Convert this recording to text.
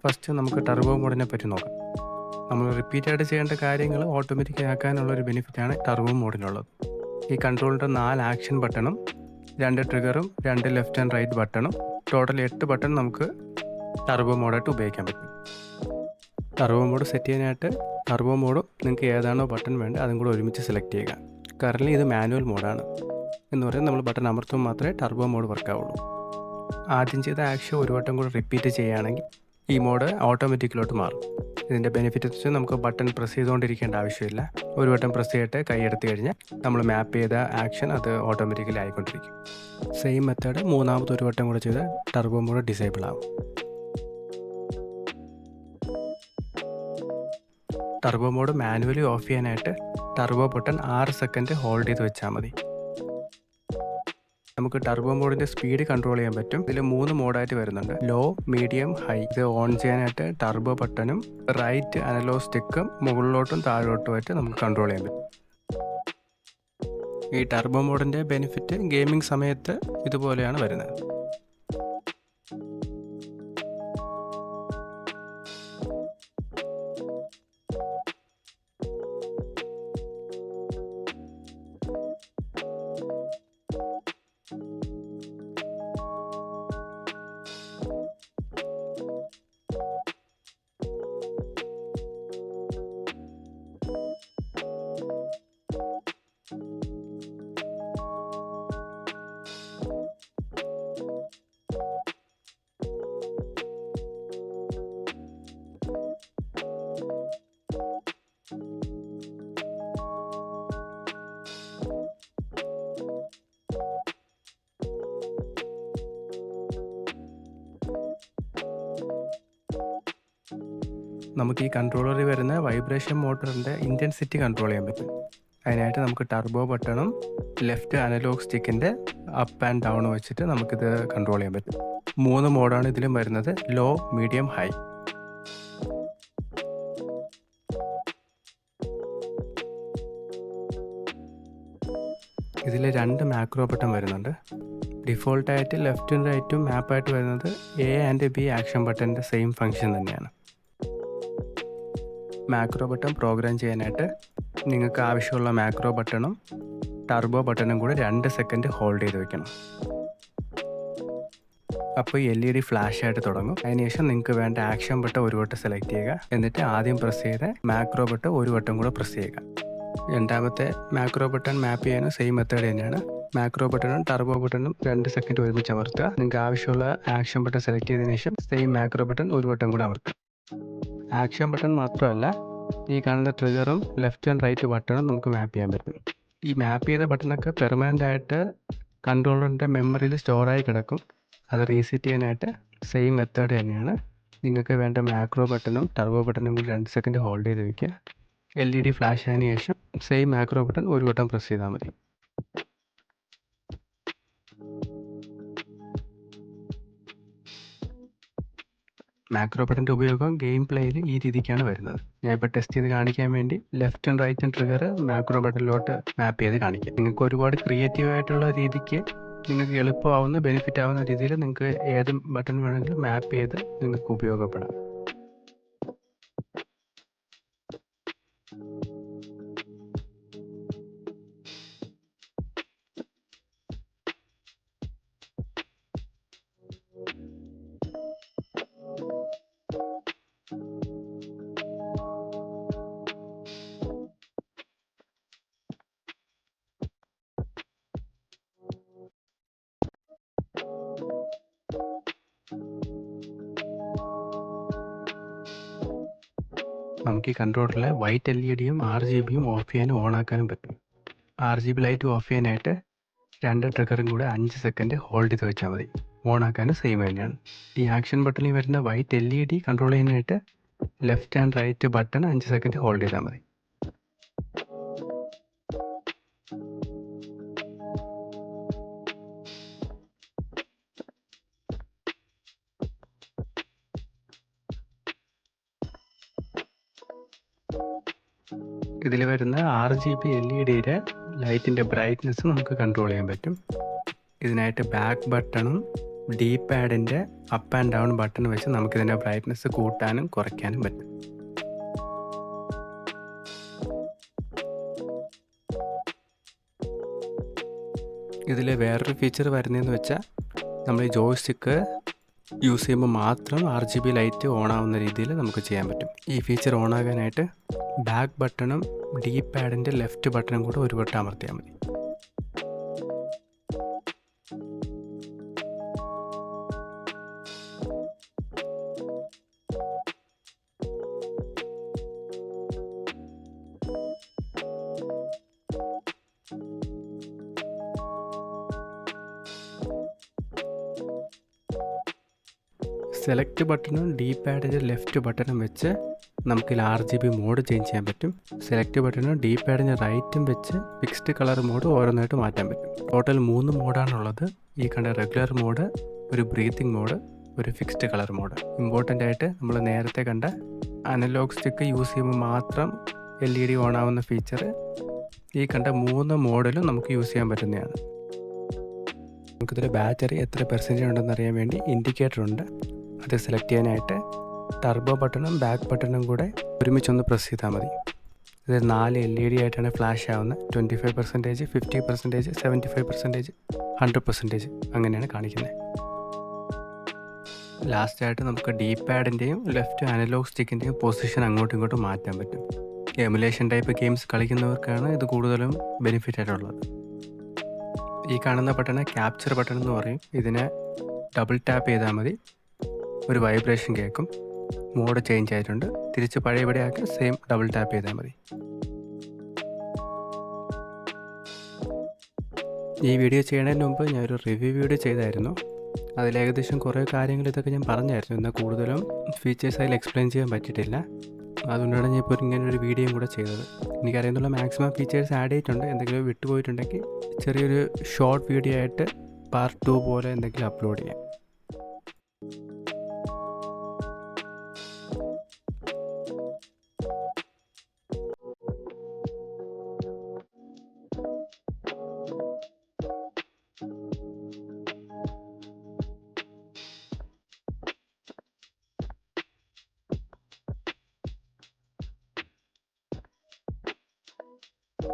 First നമുക്ക് turbo മോഡിനെ പറ്റി നോക്കാം. നമ്മൾ റിപ്പീറ്റായിട്ട് ചെയ്യേണ്ട കാര്യങ്ങൾ ഓട്ടോമാറ്റിക് ആക്കാനുള്ളൊരു ബെനിഫിറ്റാണ് ടർബോ മോഡിനുള്ളത്. ഈ കൺട്രോളിൻ്റെ 4 ആക്ഷൻ ബട്ടണും 2 ട്രിഗറും 2 ലെഫ്റ്റ് ആൻഡ് റൈറ്റ് ബട്ടണും ടോട്ടൽ 8 ബട്ടൺ നമുക്ക് ടർബോ മോഡായിട്ട് ഉപയോഗിക്കാൻ പറ്റും. ടർബോ മോഡ് സെറ്റ് ചെയ്യാനായിട്ട് ടർബോ മോഡും നിങ്ങൾക്ക് ഏതാണോ ബട്ടൺ വേണ്ടത് അതും കൂടെ ഒരുമിച്ച് സെലക്ട് ചെയ്യുക. കറൻറ്റ്ലി ഇത് മാനുവൽ മോഡാണ് എന്ന് പറയുന്നത് നമ്മൾ ബട്ടൺ അമർത്തുമ്പോൾ മാത്രമേ ടർബോ മോഡ് വർക്കാവുള്ളൂ. ആദ്യം ചെയ്ത ആക്ഷൻ ഒരു വട്ടം കൂടെ റിപ്പീറ്റ് ചെയ്യുകയാണെങ്കിൽ ഈ മോഡ് ഓട്ടോമാറ്റിക്കിലോട്ട് മാറും. ഇതിൻ്റെ ബെനിഫിറ്റ് വെച്ച് നമുക്ക് ബട്ടൺ പ്രസ് ചെയ്തുകൊണ്ടിരിക്കേണ്ട ആവശ്യമില്ല. ഒരു വട്ടം പ്രസ് ചെയ്തിട്ട് കൈയെടുത്ത് കഴിഞ്ഞാൽ നമ്മൾ മാപ്പ് ചെയ്ത ആക്ഷൻ അത് ഓട്ടോമാറ്റിക്കലി ആയിക്കൊണ്ടിരിക്കും. സെയിം മെത്തേഡ് മൂന്നാമത് ഒരു വട്ടം കൂടെ ചെയ്ത് ടർബോ മോഡ് ഡിസേബിൾ ആവും. ടർബോ മോഡ് മാനുവലി ഓഫ് ചെയ്യാനായിട്ട് ടർബോ ബട്ടൺ 6 സെക്കൻഡ് ഹോൾഡ് ചെയ്ത് വെച്ചാൽ മതി. നമുക്ക് ടർബോ മോഡിൻ്റെ സ്പീഡ് കൺട്രോൾ ചെയ്യാൻ പറ്റും. ഇതിൽ 3 മോഡായിട്ട് വരുന്നുണ്ട്: ലോ, മീഡിയം, ഹൈ. ഇത് ഓൺ ചെയ്യാനായിട്ട് ടർബോ ബട്ടണും റൈറ്റ് അനലോഗ് സ്റ്റിക്കും മുകളിലോട്ടും താഴോട്ടുമായിട്ട് നമുക്ക് കൺട്രോൾ ചെയ്യാൻ പറ്റും. ഈ ടർബോ മോഡിൻ്റെ ബെനിഫിറ്റ് ഗെയിമിംഗ് സമയത്ത് ഇതുപോലെയാണ് വരുന്നത്. നമുക്ക് ഈ കൺട്രോളറിൽ വരുന്ന വൈബ്രേഷൻ മോട്ടറിൻ്റെ ഇൻറ്റൻസിറ്റി കൺട്രോൾ ചെയ്യാൻ പറ്റും. അതിനായിട്ട് നമുക്ക് ടർബോ ബട്ടണും ലെഫ്റ്റ് അനലോഗ് സ്റ്റിക്കിൻ്റെ അപ്പ് ആൻഡ് ഡൗൺ വെച്ചിട്ട് നമുക്കിത് കൺട്രോൾ ചെയ്യാൻ പറ്റും. 3 മോഡാണ് ഇതിലും വരുന്നത്: ലോ, മീഡിയം, ഹൈ. ഇതിൽ 2 മാക്രോ ബട്ടൺ വരുന്നുണ്ട്. ഡിഫോൾട്ടായിട്ട് ലെഫ്റ്റും റൈറ്റും മാപ്പായിട്ട് വരുന്നത് എ ആൻഡ് ബി ആക്ഷൻ ബട്ടൻ്റെ സെയിം ഫങ്ഷൻ തന്നെയാണ്. മാക്രോ ബട്ടൺ പ്രോഗ്രാം ചെയ്യാനായിട്ട് നിങ്ങൾക്ക് ആവശ്യമുള്ള മാക്രോ ബട്ടണും ടർബോ ബട്ടണും കൂടെ 2 സെക്കൻഡ് ഹോൾഡ് ചെയ്ത് വെക്കണം. അപ്പോൾ LED ഫ്ലാഷ് ആയിട്ട് തുടങ്ങും. അതിനുശേഷം നിങ്ങൾക്ക് വേണ്ട ആക്ഷൻ ബട്ടൺ ഒരു വട്ടം സെലക്ട് ചെയ്യുക. എന്നിട്ട് ആദ്യം പ്രസ് ചെയ്ത് മാക്രോ ബട്ടൺ ഒരു വട്ടം കൂടെ പ്രസ് ചെയ്യുക. രണ്ടാമത്തെ മാക്രോ ബട്ടൺ മാപ്പ് ചെയ്യാനും സെയിം മെത്തേഡ് തന്നെയാണ്. മാക്രോ ബട്ടണും ടർബോ ബട്ടണും 2 സെക്കൻഡ് ഒരുമിച്ച് അമർത്തുക. നിങ്ങൾക്ക് ആവശ്യമുള്ള ആക്ഷൻ ബട്ടൺ സെലക്ട് ചെയ്തതിനു ശേഷം സെയിം മാക്രോ ബട്ടൺ ഒരു വട്ടം കൂടെ അമർത്തുക. ആക്ഷൻ ബട്ടൺ മാത്രമല്ല, ഈ കാണുന്ന ട്രിഗറും ലെഫ്റ്റ് ആൻഡ് റൈറ്റ് ബട്ടണും നമുക്ക് മാപ്പ് ചെയ്യാൻ പറ്റും. ഈ മാപ്പ് ചെയ്ത ബട്ടണൊക്കെ പെർമനൻ്റ് ആയിട്ട് കൺട്രോളറിൻ്റെ മെമ്മറിയിൽ സ്റ്റോറായി കിടക്കും. അത് റീസെറ്റ് ചെയ്യാനായിട്ട് സെയിം മെത്തേഡ് തന്നെയാണ്. നിങ്ങൾക്ക് വേണ്ട മാക്രോ ബട്ടണും ടർബോ ബട്ടണും കൂടി 2 സെക്കൻഡ് ഹോൾഡ് ചെയ്ത് വയ്ക്കുക. LED ഫ്ലാഷ് ആയതിനു ശേഷം സെയിം മാക്രോ ബട്ടൺ ഒരു വട്ടം പ്രസ് ചെയ്താൽ മതി. മാക്രോ ബട്ടൻ്റെ ഉപയോഗം ഗെയിം പ്ലേയിൽ ഈ രീതിക്കാണ് വരുന്നത്. ഞാൻ ഇപ്പോൾ ടെസ്റ്റ് ചെയ്ത് കാണിക്കാൻ വേണ്ടി ലെഫ്റ്റും റൈറ്റും ട്രിഗർ മാക്രോ ബട്ടണിലോട്ട് മാപ്പ് ചെയ്ത് കാണിക്കാം. നിങ്ങൾക്ക് ഒരുപാട് ക്രിയേറ്റീവായിട്ടുള്ള രീതിക്ക് നിങ്ങൾക്ക് എളുപ്പമാവുന്ന ബെനിഫിറ്റ് ആവുന്ന രീതിയിൽ നിങ്ങൾക്ക് ഏത് ബട്ടൺ വേണമെങ്കിലും മാപ്പ് ചെയ്ത് നിങ്ങൾക്ക് ഉപയോഗപ്പെടാം. നമുക്ക് ഈ കൺട്രോളറിലെ വൈറ്റ് LED-യും RGBയും ഓഫ് ചെയ്യാനും ഓൺ ആക്കാനും പറ്റും. RGB ലൈറ്റ് ഓഫ് ചെയ്യാനായിട്ട് 2 ട്രിഗറും കൂടെ 5 സെക്കൻഡ് ഹോൾഡ് ചെയ്ത് വെച്ചാൽ മതി. ഓൺ ആക്കാനും സെയിം തന്നെയാണ്. ഈ ആക്ഷൻ ബട്ടണിൽ വരുന്ന വൈറ്റ് LED കൺട്രോൾ ചെയ്യാനായിട്ട് left and right button 5 second hold ചെയ്താൽ മതി. ഇതിൽ വരുന്ന RGB LED ലൈറ്റിൻ്റെ ബ്രൈറ്റ്നെസ് നമുക്ക് കൺട്രോൾ ചെയ്യാൻ പറ്റും. ഇതിനായിട്ട് ബാക്ക് ബട്ടണും ഡി പാഡിൻ്റെ അപ്പ് ആൻഡ് ഡൗൺ ബട്ടൺ വെച്ച് നമുക്കിതിൻ്റെ ബ്രൈറ്റ്നസ് കൂട്ടാനും കുറയ്ക്കാനും പറ്റും. ഇതിൽ വേറൊരു ഫീച്ചർ വരുന്നതെന്ന് വെച്ചാൽ നമ്മൾ ഈ ജോയ്സ്റ്റിക്ക് യൂസ് ചെയ്യുമ്പോൾ മാത്രം RGB ലൈറ്റ് ഓൺ ആവുന്ന രീതിയിൽ നമുക്ക് ചെയ്യാൻ പറ്റും. ഈ ഫീച്ചർ ഓൺ ആകാനായിട്ട് ബാക്ക് ബട്ടണും ഡി പാഡിൻ്റെ ലെഫ്റ്റ് ബട്ടണും കൂടെ ഒരു വട്ടം അമർത്തിയാൽ മതി. സെലക്ട് ബട്ടണും ഡി പാഡിൻ്റെ ലെഫ്റ്റ് ബട്ടണും വെച്ച് നമുക്ക് RGB മോഡ് ചേഞ്ച് ചെയ്യാൻ പറ്റും. സെലക്ട് ബട്ടണും ഡി പാഡിൻ്റെ റൈറ്റും വെച്ച് ഫിക്സ്ഡ് കളർ മോഡ് ഓരോന്നായിട്ട് മാറ്റാൻ പറ്റും. ടോട്ടൽ 3 മോഡാണുള്ളത്. ഈ കണ്ട റെഗുലർ മോഡ്, ഒരു ബ്രീത്തിങ് മോഡ്, ഒരു ഫിക്സ്ഡ് കളർ മോഡ്. ഇമ്പോർട്ടൻ്റ് ആയിട്ട് നമ്മൾ നേരത്തെ കണ്ട അനലോഗ് സ്റ്റിക്ക് യൂസ് ചെയ്യുമ്പോൾ മാത്രം LED ഓൺ ആവുന്ന ഫീച്ചർ ഈ കണ്ട 3 മോഡിലും നമുക്ക് യൂസ് ചെയ്യാൻ പറ്റുന്നതാണ്. നമുക്കിതിൽ ബാറ്ററി എത്ര പെർസെൻറ്റേജ് ഉണ്ടെന്ന് അറിയാൻ വേണ്ടി ഇൻഡിക്കേറ്റർ ഉണ്ട്. അത് സെലക്ട് ചെയ്യാനായിട്ട് ടർബോ ബട്ടണും ബാക്ക് ബട്ടണും കൂടെ ഒരുമിച്ചൊന്ന് പ്രസ് ചെയ്താൽ മതി. ഇത് 4 LED ആയിട്ടാണ് ഫ്ലാഷ് ആവുന്നത്. 25%, 50%, 75%, 100% അങ്ങനെയാണ് കാണിക്കുന്നത്. ലാസ്റ്റായിട്ട് നമുക്ക് ഡി പാഡിൻ്റെയും ലെഫ്റ്റ് അനലോഗ് സ്റ്റിക്കിൻ്റെയും പൊസിഷൻ അങ്ങോട്ടും ഇങ്ങോട്ടും മാറ്റാൻ പറ്റും. എമുലേഷൻ ടൈപ്പ് ഗെയിംസ് കളിക്കുന്നവർക്കാണ് ഇത് കൂടുതലും ബെനിഫിറ്റ് ആയിട്ടുള്ളത്. ഈ കാണുന്ന ബട്ടൺ ക്യാപ്ചർ ബട്ടൺ എന്ന് പറയും. ഇതിനെ ഡബിൾ ടാപ്പ് ചെയ്താൽ മതി, ഒരു വൈബ്രേഷൻ കേൾക്കും, മോഡ് ചേഞ്ച് ആയിട്ടുണ്ട്. തിരിച്ച് പഴയപടി ആക്കി സെയിം ഡബിൾ ടാപ്പ് ചെയ്താൽ മതി. ഈ വീഡിയോ ചെയ്യുന്നതിന് മുമ്പ് ഞാനൊരു റിവ്യൂ വീഡിയോ ചെയ്തായിരുന്നു. അതിലേകദേശം കുറേ കാര്യങ്ങൾ ഇതൊക്കെ ഞാൻ പറഞ്ഞായിരുന്നു. എന്നാൽ കൂടുതലും ഫീച്ചേഴ്സ് അതിൽ എക്സ്പ്ലെയിൻ ചെയ്യാൻ പറ്റിയിട്ടില്ല. അതുകൊണ്ടാണ് ഞാൻ ഇപ്പോൾ ഇങ്ങനൊരു വീഡിയോയും കൂടെ ചെയ്തത്. എനിക്കറിയുന്നുള്ള മാക്സിമം ഫീച്ചേഴ്സ് ആഡ് ചെയ്തിട്ടുണ്ട്. എന്തെങ്കിലും വിട്ടുപോയിട്ടുണ്ടെങ്കിൽ ചെറിയൊരു ഷോർട്ട് വീഡിയോ ആയിട്ട് പാർട്ട് 2 പോലെ എന്തെങ്കിലും അപ്ലോഡ് ചെയ്യാം.